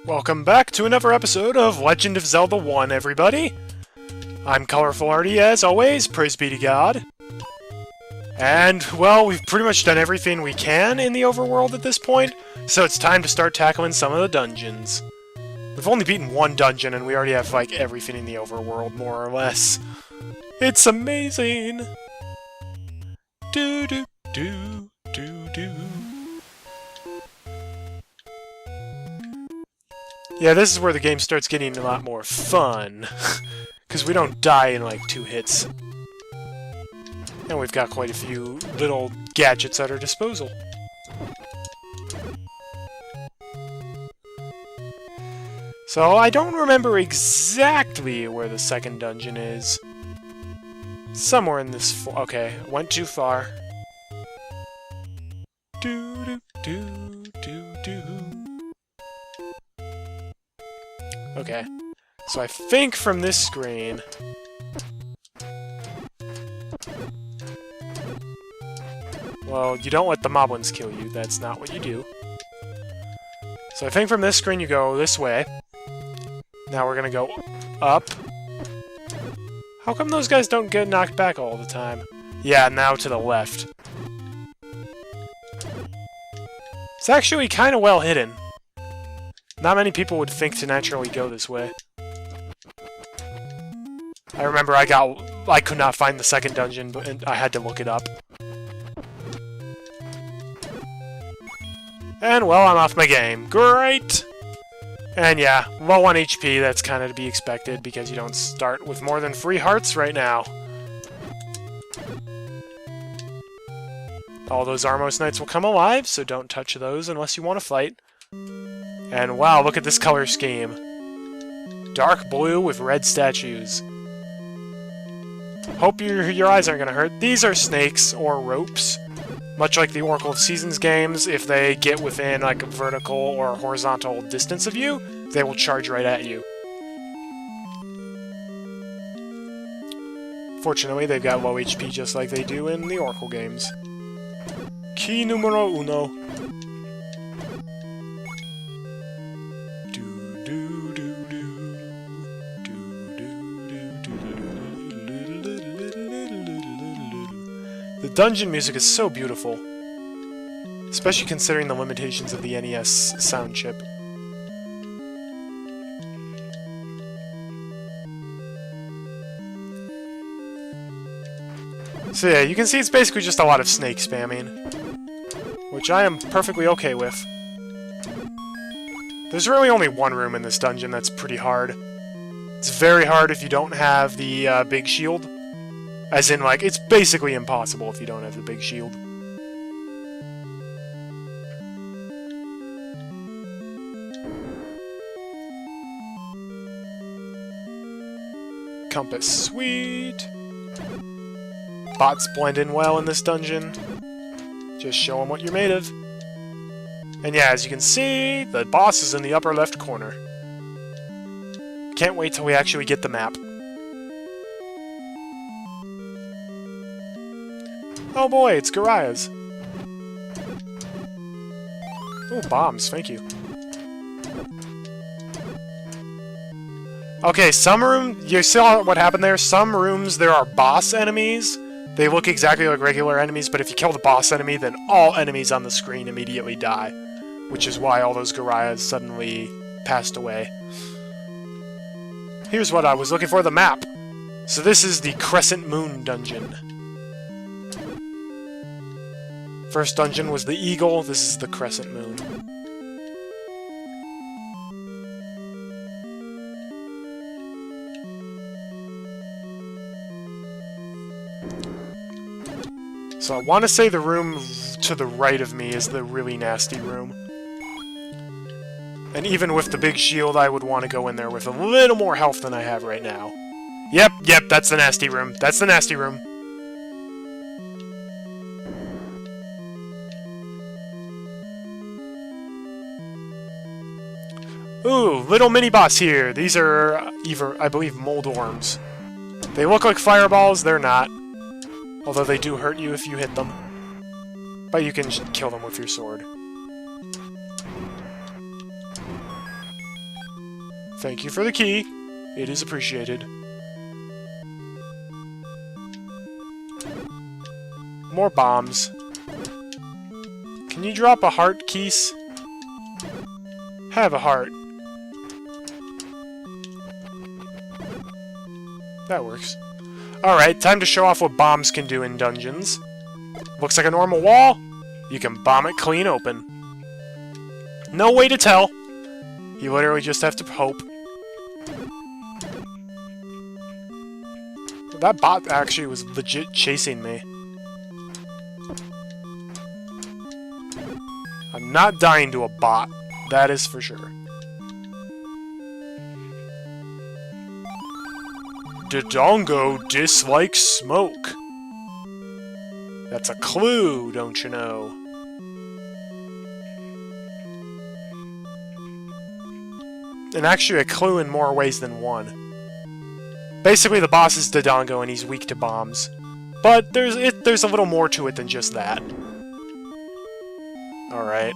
Welcome back to another episode of Legend of Zelda 1, everybody! I'm Colorful Arty, as always, praise be to God. And, well, we've pretty much done everything we can in the overworld at this point, so it's time to start tackling some of the dungeons. We've only beaten one dungeon, and we already have, like, everything in the overworld, more or less. It's amazing! Do-do-do-do-do. Yeah, this is where the game starts getting a lot more fun. Because we don't die in like 2 hits. And we've got quite a few little gadgets at our disposal. So I don't remember exactly where the second dungeon is. Somewhere in this... Okay, went too far. Do-do-do-do-do. Okay, so I think from this screen... Well, you don't let the moblins kill you, that's not what you do. So I think from this screen you go this way. Now we're gonna go up. How come those guys don't get knocked back all the time? Yeah, now to the left. It's actually kind of well hidden. Not many people would think to naturally go this way. I remember I could not find the second dungeon, and I had to look it up. And, well, I'm off my game. Great! And yeah, low on HP, that's kind of to be expected, because you don't start with more than 3 hearts right now. All those Armos Knights will come alive, so don't touch those unless you want to fight. And wow, look at this color scheme. Dark blue with red statues. Hope your eyes aren't gonna hurt. These are snakes, or ropes. Much like the Oracle of Seasons games, if they get within like a vertical or horizontal distance of you, they will charge right at you. Fortunately, they've got low HP just like they do in the Oracle games. Key numero uno. The dungeon music is so beautiful, especially considering the limitations of the NES sound chip. So yeah, you can see it's basically just a lot of snake spamming, which I am perfectly okay with. There's really only one room in this dungeon that's pretty hard. It's very hard if you don't have the big shield. As in, like, it's basically impossible if you don't have the big shield. Compass, sweet! Bots blend in well in this dungeon. Just show them what you're made of. And yeah, as you can see, the boss is in the upper left corner. Can't wait till we actually get the map. Oh boy, it's Garaya's. Oh, bombs, thank you. Okay, some room... You saw what happened there? Some rooms, there are boss enemies. They look exactly like regular enemies, but if you kill the boss enemy, then all enemies on the screen immediately die. Which is why all those Garayas suddenly passed away. Here's what I was looking for, the map. So this is the Crescent Moon dungeon. First dungeon was the Eagle, this is the Crescent Moon. So I want to say the room to the right of me is the really nasty room. And even with the big shield, I would want to go in there with a little more health than I have right now. Yep, that's the nasty room. That's the nasty room. Ooh, little mini-boss here. These are, I believe, mold worms. They look like fireballs, they're not. Although they do hurt you if you hit them. But you can kill them with your sword. Thank you for the key. It is appreciated. More bombs. Can you drop a heart, Keese? Have a heart. That works. Alright, time to show off what bombs can do in dungeons. Looks like a normal wall. You can bomb it clean open. No way to tell. You literally just have to hope. That bot actually was legit chasing me. I'm not dying to a bot. That is for sure. Dodongo dislikes smoke. That's a clue, don't you know? And actually a clue in more ways than one. Basically, the boss is Dodongo and he's weak to bombs. But there's a little more to it than just that. Alright.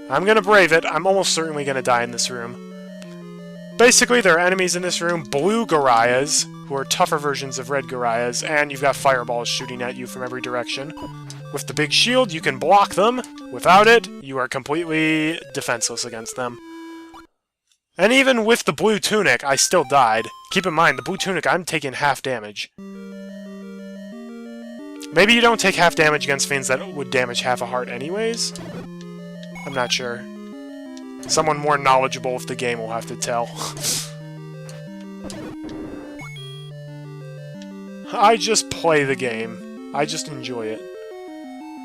I'm gonna brave it. I'm almost certainly gonna die in this room. Basically, there are enemies in this room, blue Garayas, who are tougher versions of red Garayas, and you've got fireballs shooting at you from every direction. With the big shield, you can block them. Without it, you are completely defenseless against them. And even with the blue tunic, I still died. Keep in mind, the blue tunic, I'm taking half damage. Maybe you don't take half damage against things that would damage half a heart anyways? I'm not sure. Someone more knowledgeable of the game will have to tell. I just play the game. I just enjoy it.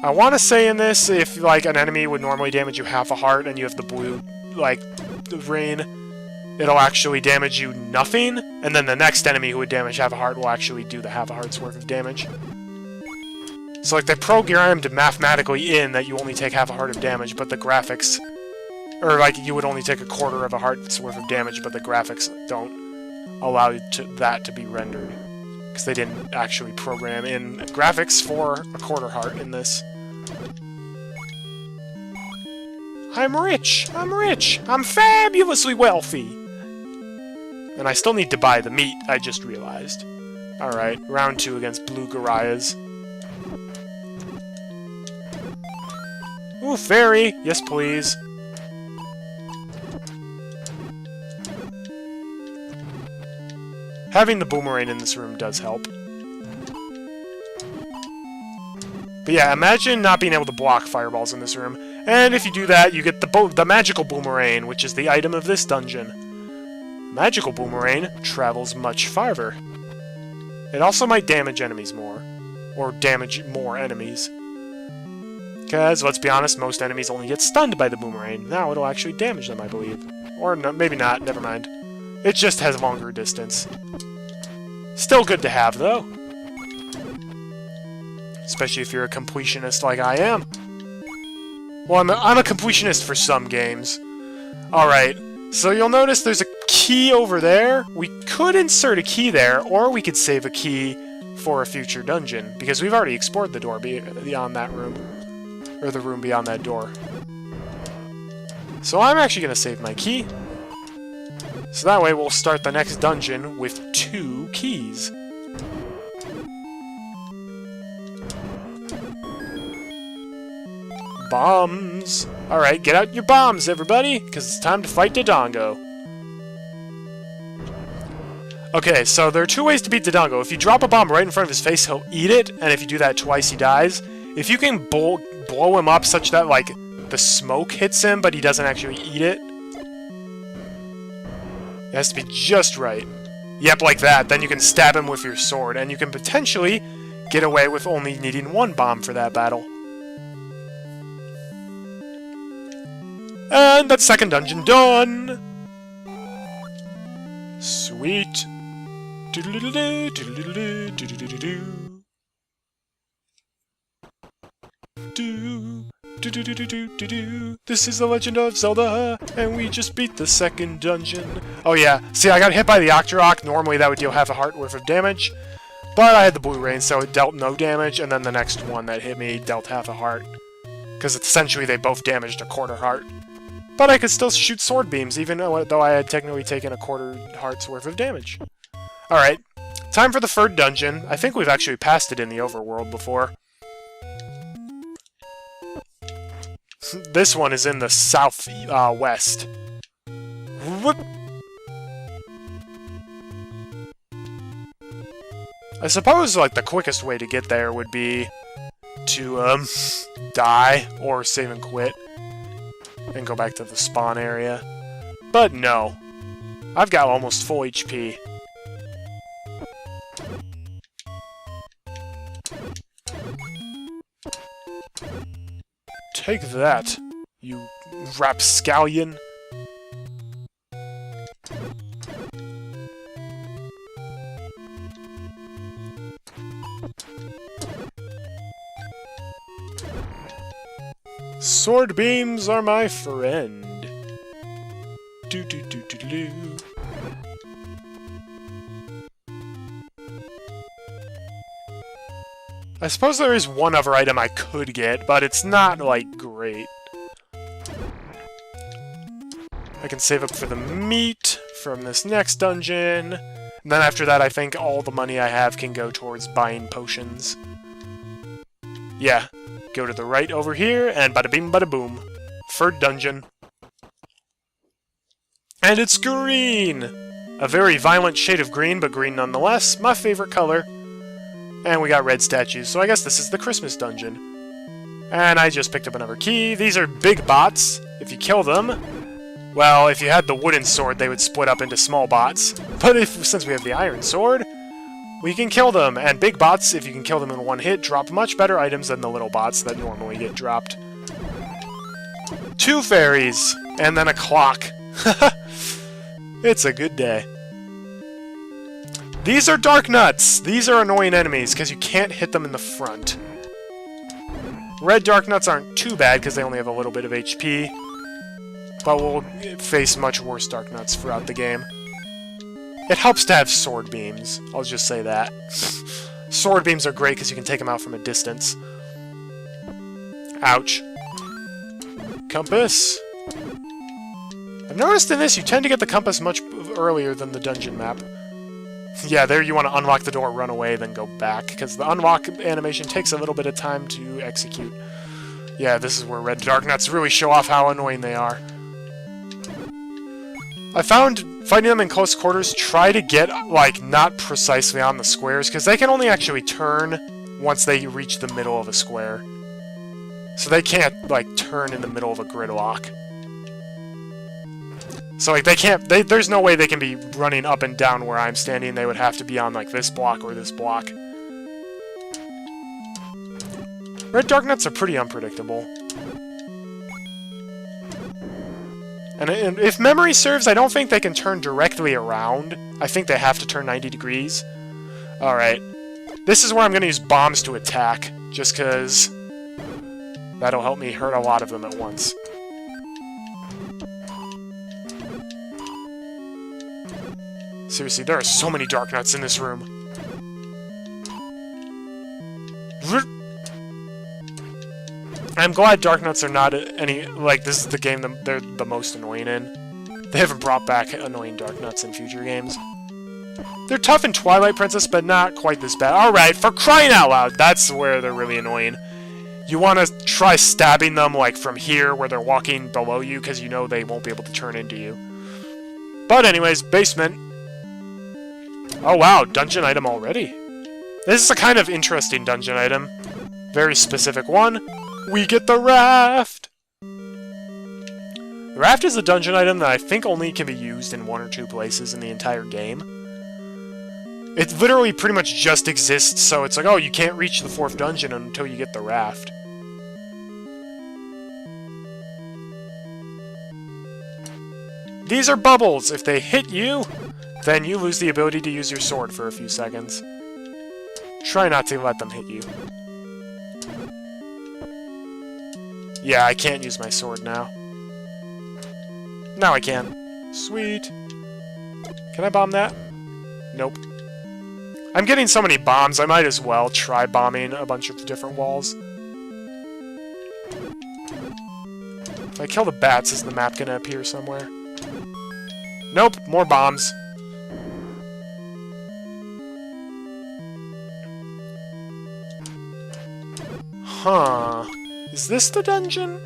I want to say in this, if like an enemy would normally damage you half a heart and you have the blue, like, the rain, it'll actually damage you nothing, and then the next enemy who would damage half a heart will actually do the half a heart's worth of damage. So like they programmed mathematically in that you only take half a heart of damage, but the graphics... Or, like, you would only take a quarter of a heart's worth of damage, but the graphics don't allow that to be rendered. Because they didn't actually program in graphics for a quarter heart in this. I'm rich! I'm rich! I'm fabulously wealthy! And I still need to buy the meat, I just realized. Alright, round 2 against blue Garayas. Ooh, fairy! Yes, please. Having the boomerang in this room does help. But yeah, imagine not being able to block fireballs in this room. And if you do that, you get the magical boomerang, which is the item of this dungeon. Magical boomerang travels much farther. It also might damage enemies more. Or damage more enemies. Because, let's be honest, most enemies only get stunned by the boomerang. Now it'll actually damage them, I believe. Or no, maybe not, never mind. It just has longer distance. Still good to have, though. Especially if you're a completionist like I am. Well, I'm a completionist for some games. Alright, so you'll notice there's a key over there. We could insert a key there, or we could save a key for a future dungeon, because we've already explored the door beyond that room. Or the room beyond that door. So I'm actually going to save my key. So that way we'll start the next dungeon with 2 keys. Bombs! Alright, get out your bombs, everybody, because it's time to fight Dodongo. Okay, so there are 2 ways to beat Dodongo. If you drop a bomb right in front of his face, he'll eat it, and if you do that twice, he dies. If you can blow him up such that, like, the smoke hits him, but he doesn't actually eat it, it has to be just right. Yep, like that. Then you can stab him with your sword, and you can potentially get away with only needing 1 bomb for that battle. And that second dungeon done! Sweet. Doodle-doodle-doo, doodle-doodle-doo, doodle-doodle-doo. Do-do-do-do-do-do-do. This is the Legend of Zelda, and we just beat the second dungeon. Oh yeah, see, I got hit by the Octorok. Normally that would deal half a heart worth of damage, but I had the blue rain, so it dealt no damage, and then the next one that hit me dealt half a heart. Because essentially they both damaged a quarter heart. But I could still shoot sword beams, even though I had technically taken a quarter heart's worth of damage. Alright, time for the third dungeon. I think we've actually passed it in the overworld before. This one is in the south west. Whoop. I suppose, like, the quickest way to get there would be to, die, or save and quit, and go back to the spawn area. But no. I've got almost full HP. Take that, you rapscallion. Sword beams are my friend. Do do do do do. I suppose there is one other item I could get, but it's not, like, great. I can save up for the meat from this next dungeon. And then after that, I think all the money I have can go towards buying potions. Yeah. Go to the right over here, and bada bing bada boom. Third dungeon. And it's green! A very violent shade of green, but green nonetheless. My favorite color. And we got red statues, so I guess this is the Christmas dungeon. And I just picked up another key. These are big bots. If you kill them, well, if you had the wooden sword, they would split up into small bots. But since we have the iron sword, we can kill them. And big bots, if you can kill them in one hit, drop much better items than the little bots that normally get dropped. 2 fairies, and then a clock. It's a good day. These are dark nuts. These are annoying enemies, because you can't hit them in the front. Red dark nuts aren't too bad, because they only have a little bit of HP. But we'll face much worse dark nuts throughout the game. It helps to have sword beams. I'll just say that. Sword beams are great, because you can take them out from a distance. Ouch. Compass. I've noticed in this, you tend to get the compass much earlier than the dungeon map. Yeah, there you want to unlock the door, run away, then go back, because the unlock animation takes a little bit of time to execute. Yeah, this is where red dark nuts really show off how annoying they are. I found fighting them in close quarters, try to get, like, not precisely on the squares, because they can only actually turn once they reach the middle of a square. So they can't, like, turn in the middle of a gridlock. So, like, they can't, there's no way they can be running up and down where I'm standing. They would have to be on, like, this block or this block. Red dark nuts are pretty unpredictable. And if memory serves, I don't think they can turn directly around. I think they have to turn 90 degrees. Alright. This is where I'm going to use bombs to attack, just because that'll help me hurt a lot of them at once. Seriously, there are so many dark nuts in this room. I'm glad dark nuts are not any, like, this is the game they're the most annoying in. They haven't brought back annoying dark nuts in future games. They're tough in Twilight Princess, but not quite this bad. Alright, for crying out loud, that's where they're really annoying. You want to try stabbing them, like, from here, where they're walking below you, because you know they won't be able to turn into you. But anyways, basement. Oh wow, dungeon item already. This is a kind of interesting dungeon item. Very specific one. We get the raft! The raft is a dungeon item that I think only can be used in 1 or 2 places in the entire game. It literally pretty much just exists, so it's like, oh, you can't reach the 4th dungeon until you get the raft. These are bubbles. If they hit you, then you lose the ability to use your sword for a few seconds. Try not to let them hit you. Yeah, I can't use my sword now. Now I can. Sweet. Can I bomb that? Nope. I'm getting so many bombs, I might as well try bombing a bunch of different walls. If I kill the bats, is the map gonna appear somewhere? Nope, more bombs. Huh. Is this the dungeon?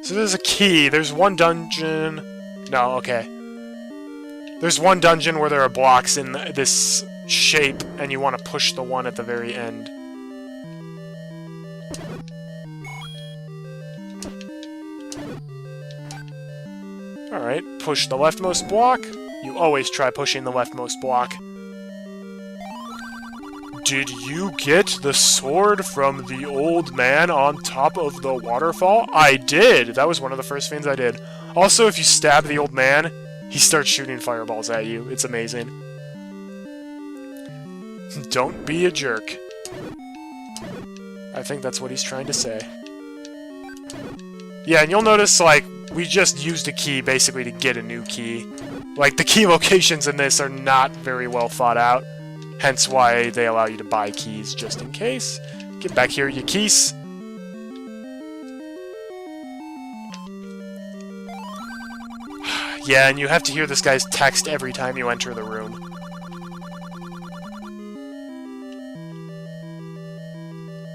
So there's a key. There's one dungeon... No, okay. There's one dungeon where there are blocks in this shape, and you want to push the one at the very end. Alright, push the leftmost block. You always try pushing the leftmost block. Did you get the sword from the old man on top of the waterfall? I did! That was one of the first things I did. Also, if you stab the old man, he starts shooting fireballs at you. It's amazing. Don't be a jerk. I think that's what he's trying to say. Yeah, and you'll notice, like, we just used a key, basically, to get a new key. Like, the key locations in this are not very well thought out. Hence why they allow you to buy keys, just in case. Get back here, you keys. Yeah, and you have to hear this guy's text every time you enter the room.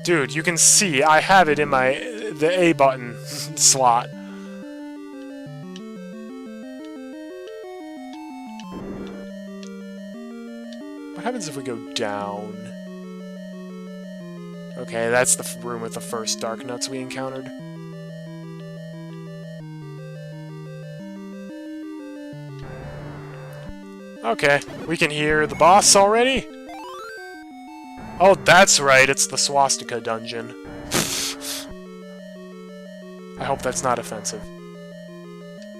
Dude, you can see, I have it in the A button slot. What happens if we go down? Okay, that's the room with the first dark nuts we encountered. Okay, we can hear the boss already? Oh, that's right, it's the swastika dungeon. I hope that's not offensive.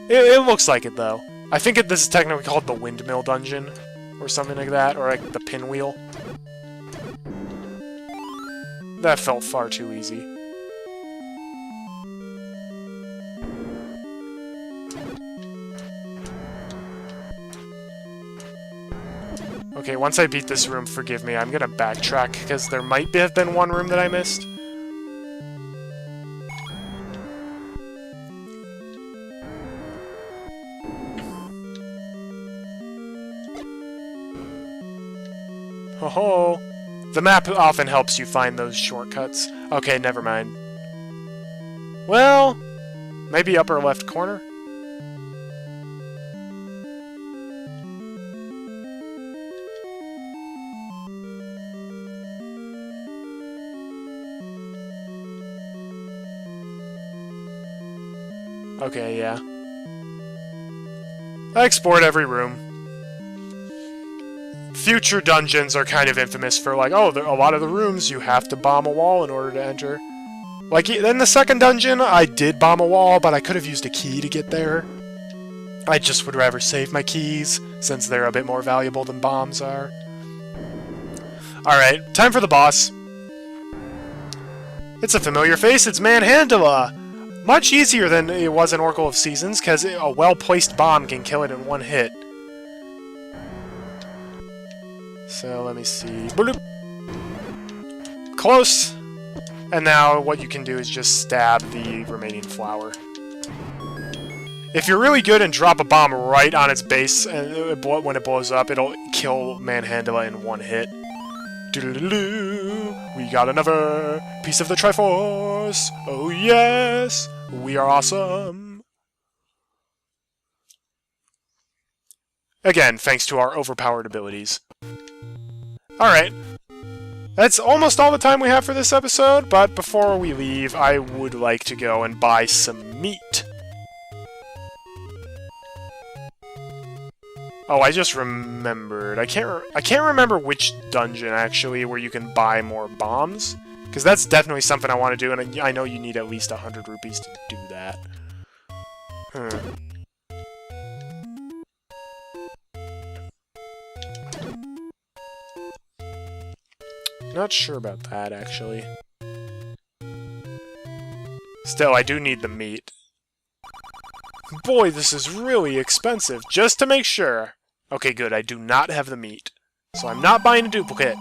It looks like it, though. I think this is technically called the windmill dungeon, or something like that, or like the pinwheel. That felt far too easy. Okay, once I beat this room, forgive me, I'm gonna backtrack, because there might have been one room that I missed. Ho-ho! The map often helps you find those shortcuts. Okay, never mind. Well, maybe upper left corner? Okay, yeah. I explored every room. Future dungeons are kind of infamous for, like, oh, a lot of the rooms you have to bomb a wall in order to enter. Like, in the second dungeon, I did bomb a wall, but I could have used a key to get there. I just would rather save my keys, since they're a bit more valuable than bombs are. Alright, time for the boss. It's a familiar face, it's Manhandla! Much easier than it was in Oracle of Seasons, because a well-placed bomb can kill it in one hit. So, let me see. Bloop. Close! And now what you can do is just stab the remaining flower. If you're really good and drop a bomb right on its base, and when it blows up, it'll kill Manhandla in one hit. Doo-doo-doo-doo. We got another piece of the Triforce! Oh yes! We are awesome! Again, thanks to our overpowered abilities. Alright. That's almost all the time we have for this episode, but before we leave, I would like to go and buy some meat. Oh, I just remembered. I can't remember which dungeon, actually, where you can buy more bombs. Because that's definitely something I want to do, and I know you need at least 100 rupees to do that. Not sure about that, actually. Still, I do need the meat. Boy, this is really expensive, just to make sure. Okay, good, I do not have the meat. So I'm not buying a duplicate.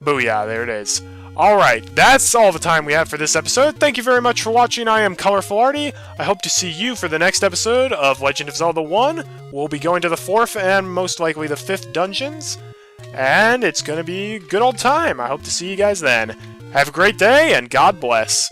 Booyah, there it is. Alright, that's all the time we have for this episode. Thank you very much for watching. I am Colorful Arty. I hope to see you for the next episode of Legend of Zelda 1. We'll be going to the 4th and most likely the 5th dungeons. And it's going to be a good old time. I hope to see you guys then. Have a great day, and God bless.